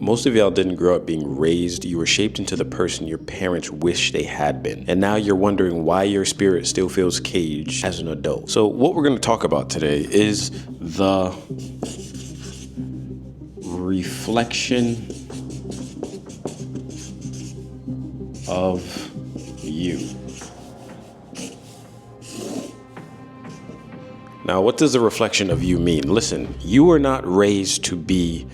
Most of y'all didn't grow up being raised. You were shaped into the person your parents wish they had been. And now you're wondering why your spirit still feels caged as an adult. So what we're going to talk about today is the reflection of you. Now, what does the reflection of you mean? Listen, you were not raised to be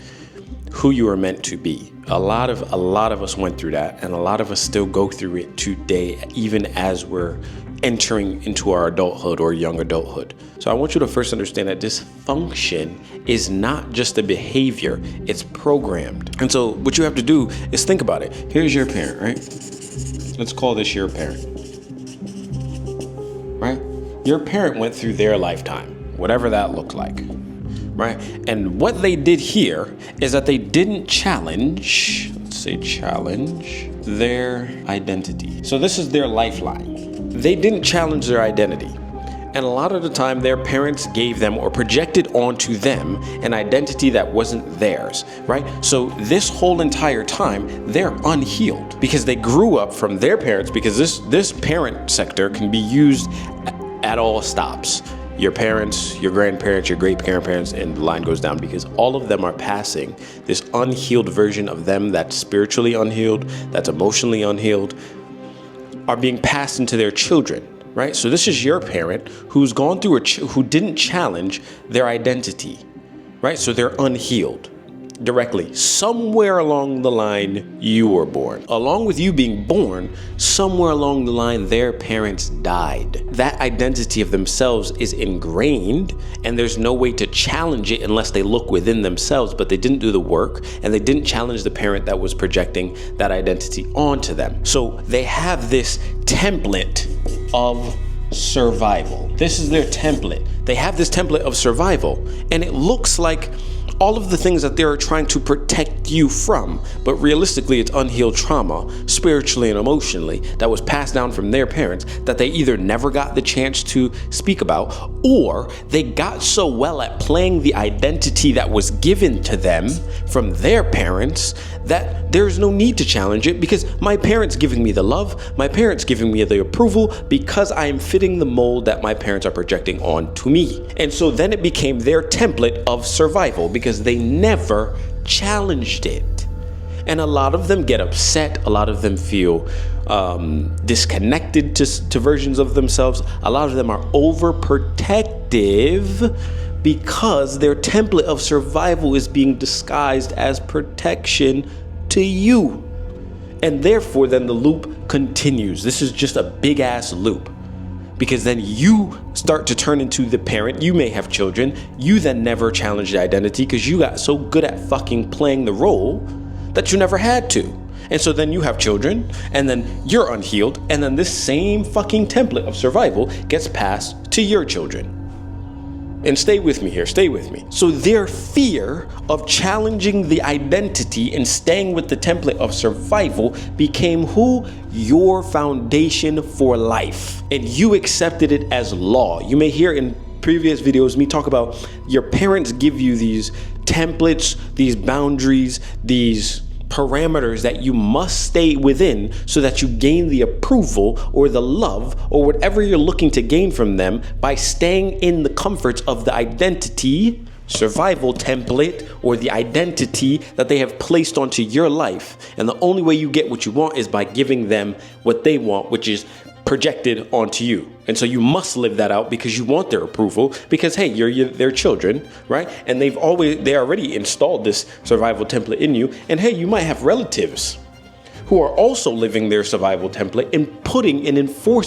who you were meant to be. A lot of us went through that, and a lot of us still go through it today, even as we're entering into our adulthood or young adulthood. So I want you to first understand that dysfunction is not just a behavior, it's programmed. And so what you have to do is think about it. Here's your parent, right? Let's call this your parent, right? Your parent went through their lifetime, whatever that looked like, right? And what they did here is that they didn't challenge, let's say challenge, their identity. So this is their lifeline. They didn't challenge their identity. And a lot of the time their parents gave them or projected onto them an identity that wasn't theirs, right? So this whole entire time, they're unhealed because they grew up from their parents, because this parent sector can be used at all stops. Your parents, your grandparents, your great-grandparents, and the line goes down, because all of them are passing this unhealed version of them that's spiritually unhealed, that's emotionally unhealed, are being passed into their children, right? So this is your parent who's gone through who didn't challenge their identity, right? So they're unhealed directly. Somewhere along the line, you were born. Along with you being born, somewhere along the line, their parents died. That identity of themselves is ingrained, and there's no way to challenge it unless they look within themselves, but they didn't do the work, and they didn't challenge the parent that was projecting that identity onto them. So they have this template of survival. This is their template. They have this template of survival, and it looks like all of the things that they're trying to protect you from, but realistically it's unhealed trauma, spiritually and emotionally, that was passed down from their parents that they either never got the chance to speak about, or they got so well at playing the identity that was given to them from their parents that there's no need to challenge it, because my parents giving me the love, my parents giving me the approval, because I am fitting the mold that my parents are projecting onto me. And so then it became their template of survival, because they never challenged it. And a lot of them get upset. A lot of them feel disconnected to versions of themselves. A lot of them are overprotective because their template of survival is being disguised as protection to you. And therefore, then the loop continues. This is just a big ass loop. Because then you start to turn into the parent. You may have children. You then never challenge the identity because you got so good at fucking playing the role that you never had to. And so then you have children, and then you're unhealed, and then this same fucking template of survival gets passed to your children. And stay with me here, stay with me. So their fear of challenging the identity and staying with the template of survival became who? Your foundation for life. And you accepted it as law. You may hear in previous videos me talk about your parents give you these templates, these boundaries, these parameters that you must stay within so that you gain the approval or the love or whatever you're looking to gain from them by staying in the comforts of the identity, survival template, or the identity that they have placed onto your life. And the only way you get what you want is by giving them what they want, which is projected onto you. And so you must live that out because you want their approval, because hey, you're their children, right? And they already installed this survival template in you. And hey, you might have relatives who are also living their survival template and putting and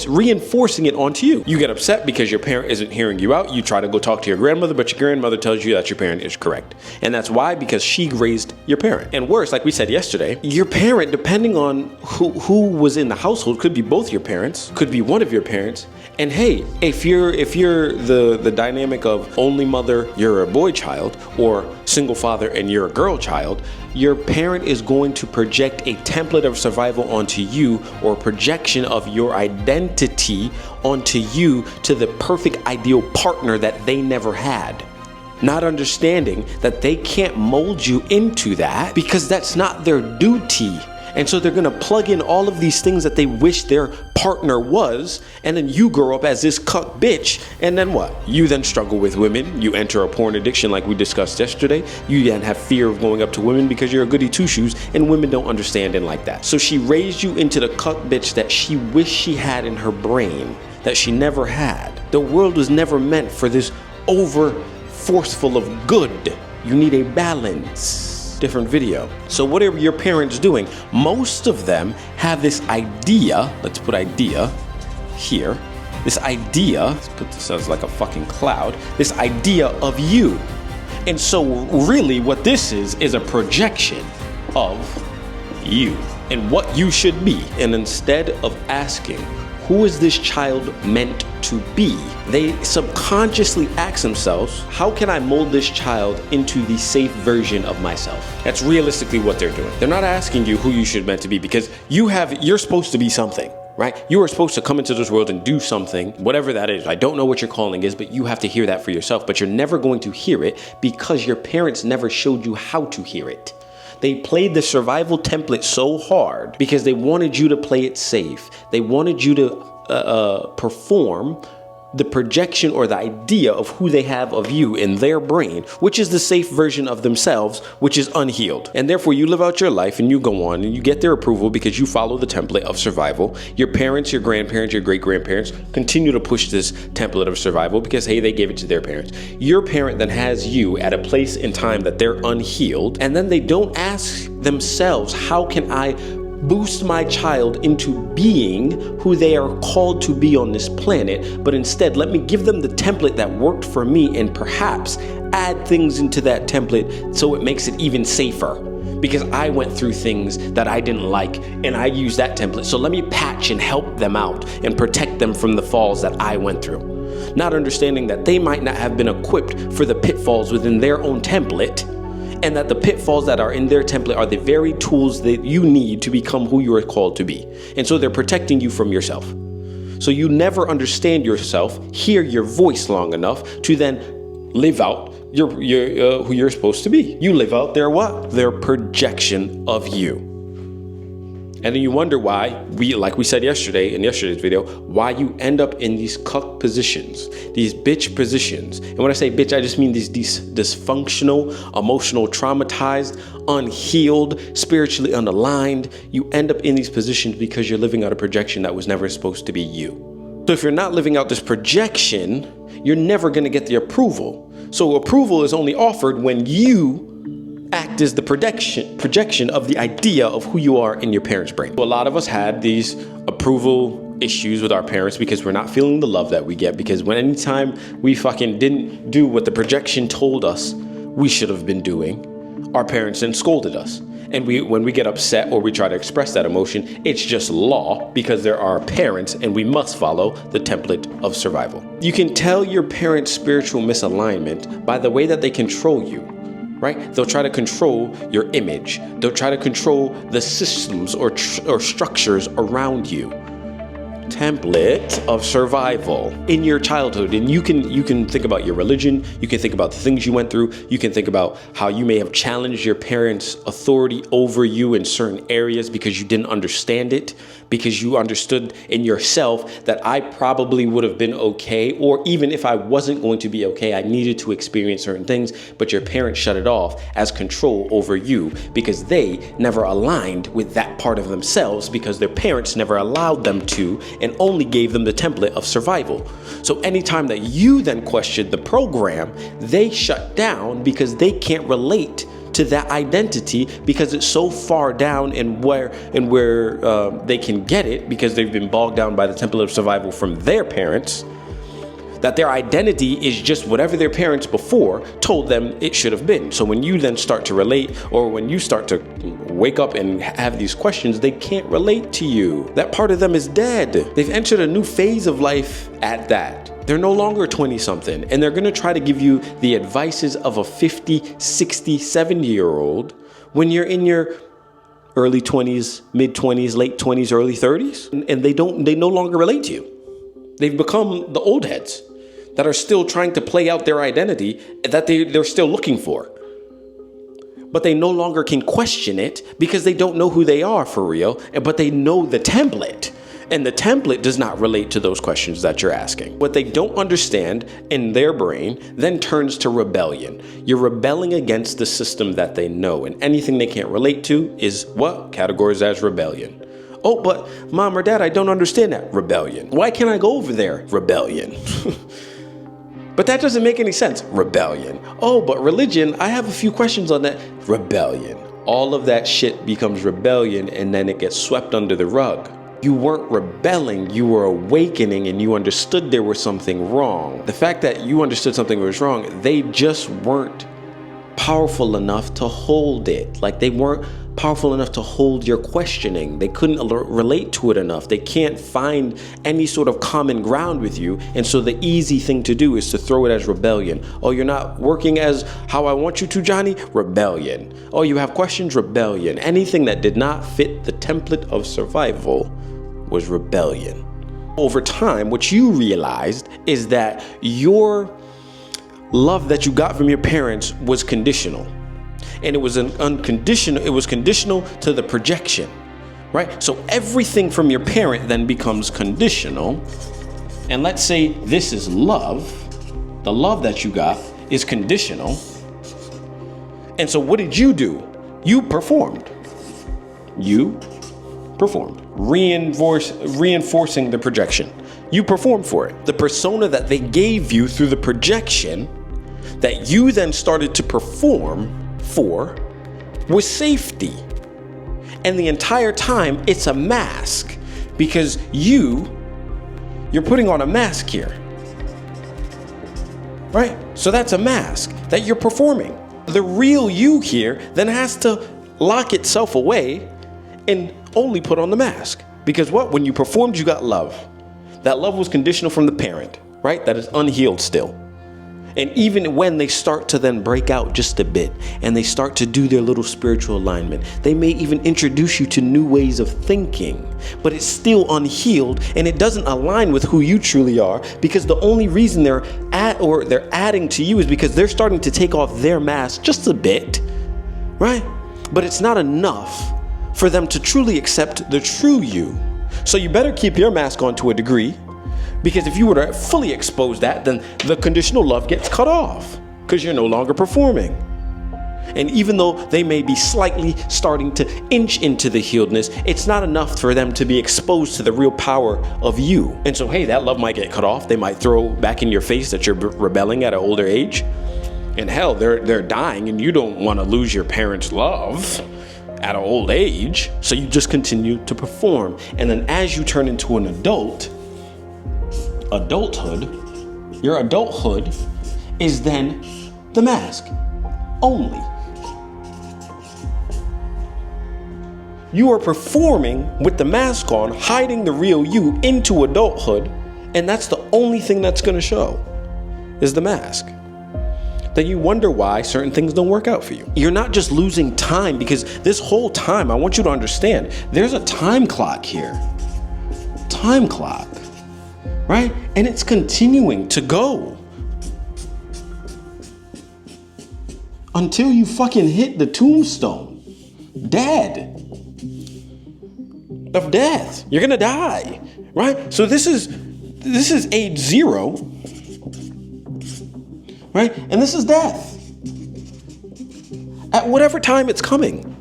reinforcing it onto you. You get upset because your parent isn't hearing you out. You try to go talk to your grandmother, but your grandmother tells you that your parent is correct. And that's why, because she raised your parent. And worse, like we said yesterday, your parent, depending on who was in the household, could be both your parents, could be one of your parents. And hey, if you're the dynamic of only mother, you're a boy child, or single father and you're a girl child, your parent is going to project a template of survival onto you, or projection of your identity onto you, to the perfect ideal partner that they never had. not understanding that they can't mold you into that because that's not their duty. And so they're gonna plug in all of these things that they wish their partner was, and then you grow up as this cuck bitch, and then what? You then struggle with women, you enter a porn addiction like we discussed yesterday, you then have fear of going up to women because you're a goody two-shoes, and women don't understand and like that. So she raised you into the cuck bitch that she wished she had in her brain, that she never had. The world was never meant for this over forceful of good. You need a balance. Different video. So what are your parents doing? Most of them have this idea, let's put idea here, this idea, let's put this as like a fucking cloud, this idea of you. And so really what this is a projection of you and what you should be. And instead of asking, who is this child meant to be? They subconsciously ask themselves, how can I mold this child into the safe version of myself? That's realistically what they're doing. They're not asking you who you should meant to be because you're supposed to be something, right? You are supposed to come into this world and do something, whatever that is. I don't know what your calling is, but you have to hear that for yourself. But you're never going to hear it because your parents never showed you how to hear it. They played the survival template so hard because they wanted you to play it safe. They wanted you to perform the projection or the idea of who they have of you in their brain, which is the safe version of themselves, which is unhealed. And therefore you live out your life and you go on and you get their approval because you follow the template of survival. Your parents, your grandparents, your great-grandparents continue to push this template of survival because, hey, they gave it to their parents. Your parent then has you at a place in time that they're unhealed, and then they don't ask themselves, how can I boost my child into being who they are called to be on this planet, but instead let me give them the template that worked for me and perhaps add things into that template so it makes it even safer because I went through things that I didn't like and I used that template. So let me patch and help them out and protect them from the falls that I went through. Not understanding that they might not have been equipped for the pitfalls within their own template, and that the pitfalls that are in their template are the very tools that you need to become who you are called to be. And so they're protecting you from yourself. So you never understand yourself, hear your voice long enough to then live out your who you're supposed to be. You live out their what? Their projection of you. And then you wonder why, like we said yesterday in yesterday's video, why you end up in these cuck positions, these bitch positions. And when I say bitch, I just mean these dysfunctional, emotional, traumatized, unhealed, spiritually unaligned. You end up in these positions because you're living out a projection that was never supposed to be you. So if you're not living out this projection, you're never going to get the approval. So approval is only offered when you act as the projection of the idea of who you are in your parents' brain. So a lot of us had these approval issues with our parents because we're not feeling the love that we get, because when anytime we fucking didn't do what the projection told us we should have been doing, our parents then scolded us. And when we get upset or we try to express that emotion, it's just law because they're our parents and we must follow the template of survival. You can tell your parents' spiritual misalignment by the way that they control you. Right? They'll try to control your image. They'll try to control the systems or structures around you. Template of survival in your childhood. And you can think about your religion. You can think about the things you went through. You can think about how you may have challenged your parents' authority over you in certain areas because you didn't understand it, because you understood in yourself that I probably would have been okay, or even if I wasn't going to be okay, I needed to experience certain things, but your parents shut it off as control over you because they never aligned with that part of themselves because their parents never allowed them to and only gave them the template of survival. So anytime that you then question the program, they shut down because they can't relate to that identity because it's so far down and where they can get it because they've been bogged down by the template of survival from their parents, that their identity is just whatever their parents before told them it should have been. So when you then start to relate, or when you start to wake up and have these questions, they can't relate to you. That part of them is dead. They've entered a new phase of life at that. They're no longer 20-something, and they're going to try to give you the advices of a 50, 60, 70-year-old when you're in your early 20s, mid-20s, late 20s, early 30s, and they no longer relate to you. They've become the old heads. that are still trying to play out their identity that they're still looking for. But they no longer can question it because they don't know who they are for real, but they know the template. And the template does not relate to those questions that you're asking. What they don't understand in their brain then turns to rebellion. You're rebelling against the system that they know, and anything they can't relate to is what? Categorized as rebellion. Oh, but mom or dad, I don't understand that. Rebellion. Why can't I go over there? Rebellion. But that doesn't make any sense. Rebellion. Oh, but religion, I have a few questions on that. Rebellion. All of that shit becomes rebellion, and then it gets swept under the rug. You weren't rebelling, you were awakening, and you understood there was something wrong. The fact that you understood something was wrong, they just weren't powerful enough to hold it. Like, they weren't powerful enough to hold your questioning. They couldn't relate to it enough. They can't find any sort of common ground with you. And so the easy thing to do is to throw it as rebellion. Oh, you're not working as how I want you to, Johnny? Rebellion. Oh, you have questions? Rebellion. Anything that did not fit the template of survival was rebellion. Over time, what you realized is that your love that you got from your parents was conditional. And it was conditional to the projection, right? So everything from your parent then becomes conditional. And let's say this is love. The love that you got is conditional. And so what did you do? You performed. You performed. Reinforcing the projection. You performed for it. The persona that they gave you through the projection that you then started to perform for was safety. And the entire time it's a mask because you're putting on a mask here. Right? So that's a mask that you're performing. The real you here then has to lock itself away and only put on the mask. Because what? When you performed, you got love. That love was conditional from the parent, right? That is unhealed still. And even when they start to then break out just a bit and they start to do their little spiritual alignment, they may even introduce you to new ways of thinking, but it's still unhealed and it doesn't align with who you truly are, because the only reason they're adding to you is because they're starting to take off their mask just a bit, right? But it's not enough for them to truly accept the true you. So you better keep your mask on to a degree, because if you were to fully expose that, then the conditional love gets cut off because you're no longer performing. And even though they may be slightly starting to inch into the healedness, it's not enough for them to be exposed to the real power of you. And so, hey, that love might get cut off. They might throw back in your face that you're rebelling at an older age. And hell, they're dying and you don't want to lose your parents' love at an old age. So you just continue to perform. And then as you turn into an adulthood, your adulthood is then the mask only. You are performing with the mask on, hiding the real you into adulthood, and that's the only thing that's going to show is the mask. Then you wonder why certain things don't work out for you. You're not just losing time, because this whole time, I want you to understand, there's a time clock here. Time clock. Right? And it's continuing to go until you fucking hit the tombstone. Dead. Of death. You're gonna die. Right? So this is age 0. Right? And this is death. At whatever time it's coming.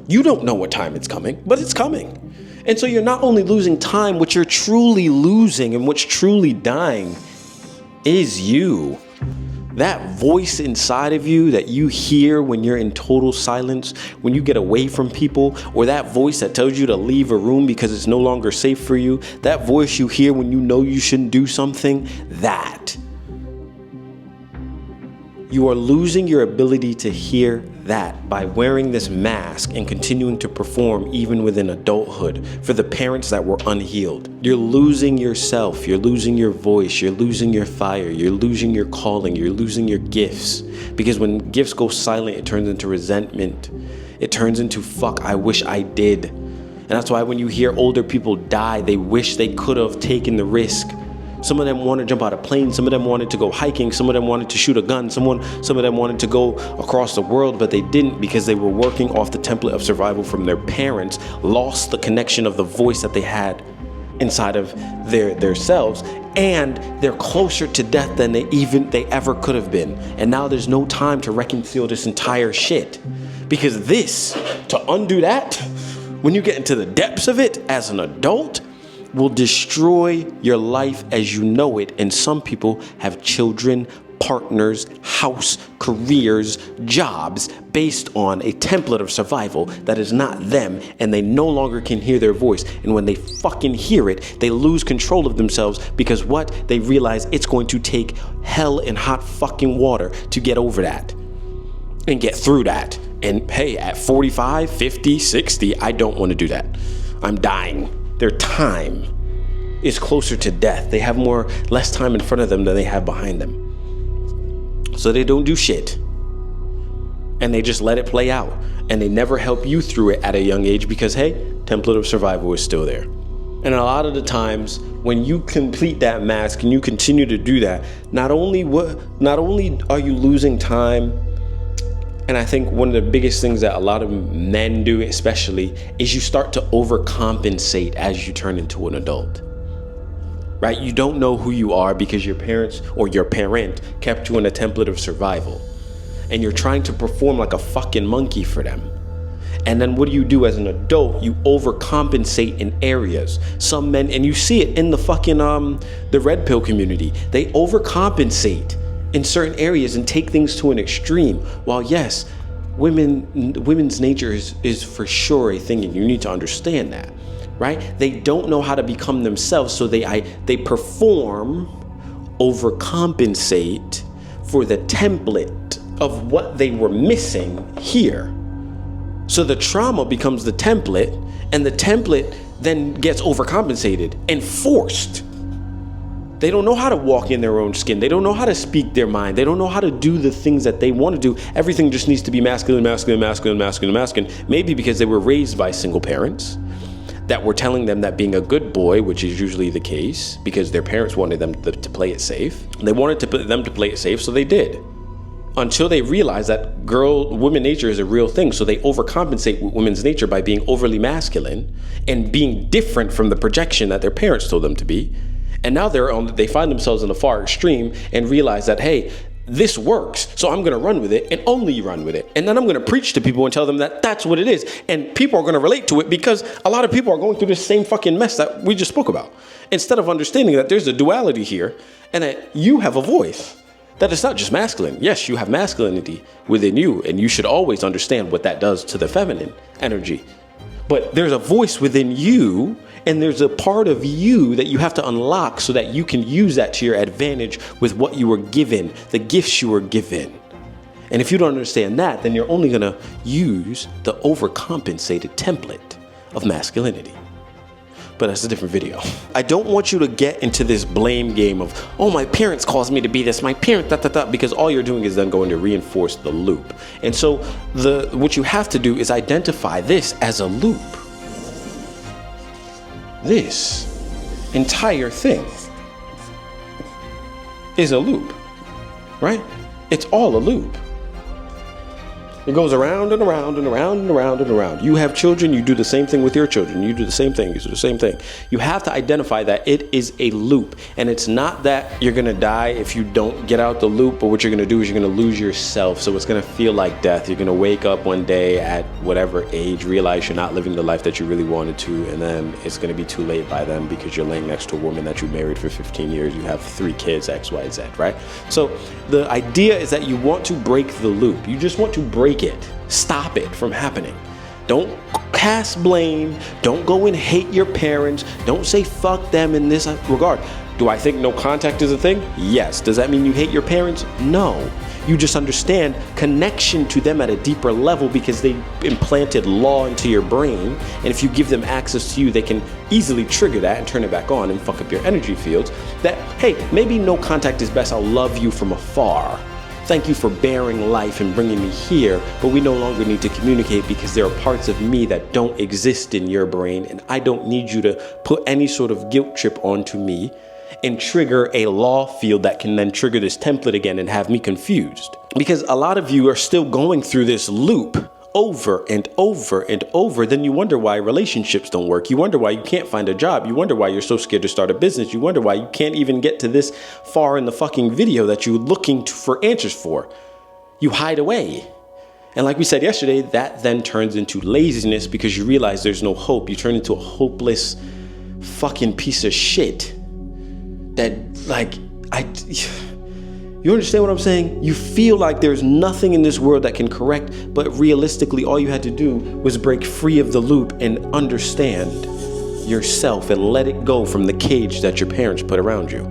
You don't know what time it's coming, but it's coming. And so you're not only losing time, what you're truly losing and what's truly dying is you. That voice inside of you that you hear when you're in total silence, when you get away from people, or that voice that tells you to leave a room because it's no longer safe for you, that voice you hear when you know you shouldn't do something, that. You are losing your ability to hear that by wearing this mask and continuing to perform even within adulthood for the parents that were unhealed. You're losing yourself, you're losing your voice, you're losing your fire, you're losing your calling, you're losing your gifts. Because when gifts go silent, it turns into resentment. It turns into fuck, I wish I did. And that's why when you hear older people die, they wish they could have taken the risk Some of them want to jump out of planes. Some of them wanted to go hiking. Some of them wanted to shoot a gun. Some of them wanted to go across the world, but they didn't because they were working off the template of survival from their parents, lost the connection of the voice that they had inside of their selves, and they're closer to death than they ever could have been. And now there's no time to reconcile this entire shit, because to undo that, when you get into the depths of it as an adult, will destroy your life as you know it. And some people have children, partners, house, careers, jobs based on a template of survival that is not them, and they no longer can hear their voice. And when they fucking hear it, they lose control of themselves, because they realize it's going to take hell and hot fucking water to get over that and get through that. And hey, at 45, 50, 60, I don't want to do that. I'm dying. Their time is closer to death. They have less time in front of them than they have behind them. So they don't do shit. And they just let it play out. And they never help you through it at a young age because, hey, template of survival is still there. And a lot of the times when you complete that mask and you continue to do that, not only are you losing time, and I think one of the biggest things that a lot of men do especially is you start to overcompensate as you turn into an adult, right? You don't know who you are because your parents or your parent kept you in a template of survival, and you're trying to perform like a fucking monkey for them. And then what do you do as an adult? You overcompensate in areas. Some men, and you see it in the fucking the red pill community, they overcompensate in certain areas and take things to an extreme. While yes, women's nature is for sure a thing, and you need to understand that, right? They don't know how to become themselves, so they perform, overcompensate for the template of what they were missing here. So the trauma becomes the template, and the template then gets overcompensated and forced. They don't know how to walk in their own skin. They don't know how to speak their mind. They don't know how to do the things that they want to do. Everything just needs to be masculine, masculine, masculine, masculine, masculine. Maybe because they were raised by single parents that were telling them that being a good boy, which is usually the case, because their parents wanted them to play it safe. They wanted them to play it safe, so they did. Until they realized that women nature is a real thing. So they overcompensate with women's nature by being overly masculine and being different from the projection that their parents told them to be. And now they find themselves in the far extreme and realize that, hey, this works, so I'm going to run with it and only run with it. And then I'm going to preach to people and tell them that that's what it is. And people are going to relate to it because a lot of people are going through the same fucking mess that we just spoke about. Instead of understanding that there's a duality here and that you have a voice, that it's not just masculine. Yes, you have masculinity within you, and you should always understand what that does to the feminine energy. But there's a voice within you, and there's a part of you that you have to unlock so that you can use that to your advantage with what you were given, the gifts you were given. And if you don't understand that, then you're only going to use the overcompensated template of masculinity. But that's a different video. I don't want you to get into this blame game of, oh, my parents caused me to be this, my parent, because all you're doing is then going to reinforce the loop. And so what you have to do is identify this as a loop. This entire thing is a loop, right? It's all a loop. It goes around and around and around and around and around. You have children, you do the same thing with your children. You do the same thing, you do the same thing. You have to identify that it is a loop. And it's not that you're gonna die if you don't get out the loop, but what you're gonna do is you're gonna lose yourself. So it's gonna feel like death. You're gonna wake up one day at whatever age, realize you're not living the life that you really wanted to, and then it's gonna be too late by then because you're laying next to a woman that you married for 15 years. You have 3 kids, X, Y, Z, right? So the idea is that you want to break the loop. You just want to break it. Stop it from happening. Don't cast blame. Don't go and hate your parents. Don't say fuck them in this regard. Do I think no contact is a thing? Yes. Does that mean you hate your parents? No. You just understand connection to them at a deeper level because they implanted law into your brain. And if you give them access to you, they can easily trigger that and turn it back on and fuck up your energy fields. That, hey, maybe no contact is best. I'll love you from afar. Thank you for bearing life and bringing me here, but we no longer need to communicate because there are parts of me that don't exist in your brain, and I don't need you to put any sort of guilt trip onto me and trigger a law field that can then trigger this template again and have me confused. Because a lot of you are still going through this loop over and over and over. Then you wonder why relationships don't work. You wonder why you can't find a job. You wonder why you're so scared to start a business. You wonder why you can't even get to this far in the fucking video that you're looking for answers for. You hide away. And like we said yesterday, that then turns into laziness because you realize there's no hope. You turn into a hopeless fucking piece of shit that you understand what I'm saying? You feel like there's nothing in this world that can correct, but realistically, all you had to do was break free of the loop and understand yourself and let it go from the cage that your parents put around you.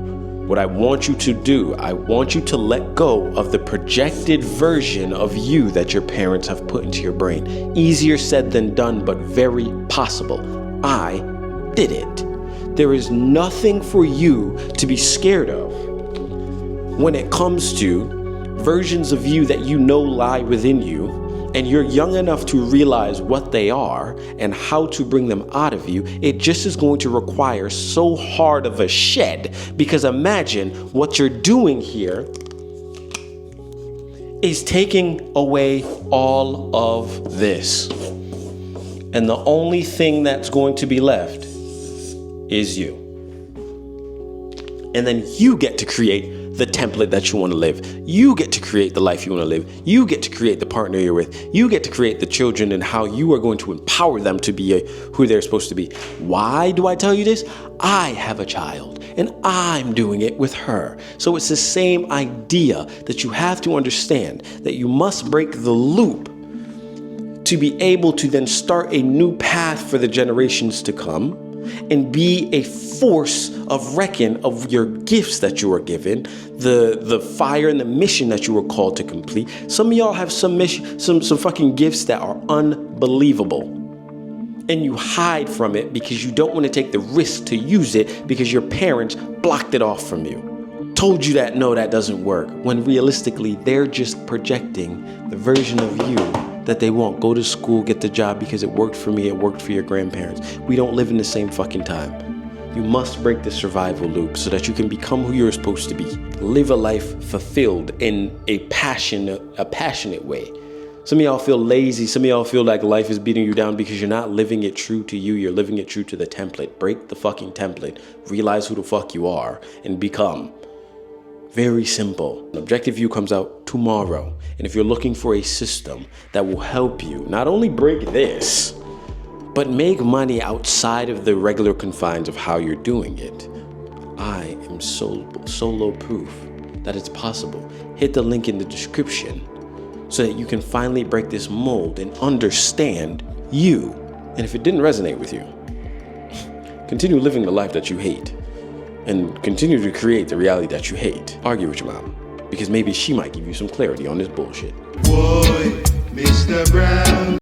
What I want you to do, I want you to let go of the projected version of you that your parents have put into your brain. Easier said than done, but very possible. I did it. There is nothing for you to be scared of when it comes to versions of you that you know lie within you, and you're young enough to realize what they are and how to bring them out of you. It just is going to require so hard of a shed, because imagine what you're doing here is taking away all of this. And the only thing that's going to be left is you. And then you get to create the template that you want to live. You get to create the life you want to live. You get to create the partner you're with. You get to create the children and how you are going to empower them to be who they're supposed to be. Why do I tell you this? I have a child and I'm doing it with her. So it's the same idea that you have to understand that you must break the loop to be able to then start a new path for the generations to come and be a force of reckon of your gifts that you are given, the fire and the mission that you were called to complete. Some of y'all have some fucking gifts that are unbelievable, and you hide from it because you don't want to take the risk to use it because your parents blocked it off from you. Told you that no, that doesn't work, when realistically they're just projecting the version of you that they want. Go to school, get the job because it worked for me, it worked for your grandparents. We don't live in the same fucking time. You must break the survival loop so that you can become who you're supposed to be. Live a life fulfilled in a passionate way. Some of y'all feel lazy. Some of y'all feel like life is beating you down because you're not living it true to you. You're living it true to the template. Break the fucking template. Realize who the fuck you are and become. Very simple. An objective view comes out tomorrow. And if you're looking for a system that will help you not only break this, but make money outside of the regular confines of how you're doing it, I am solo proof that it's possible. Hit the link in the description so that you can finally break this mold and understand you. And if it didn't resonate with you, continue living the life that you hate. And continue to create the reality that you hate. Argue with your mom, because maybe she might give you some clarity on this bullshit. Boy, Mr. Brown.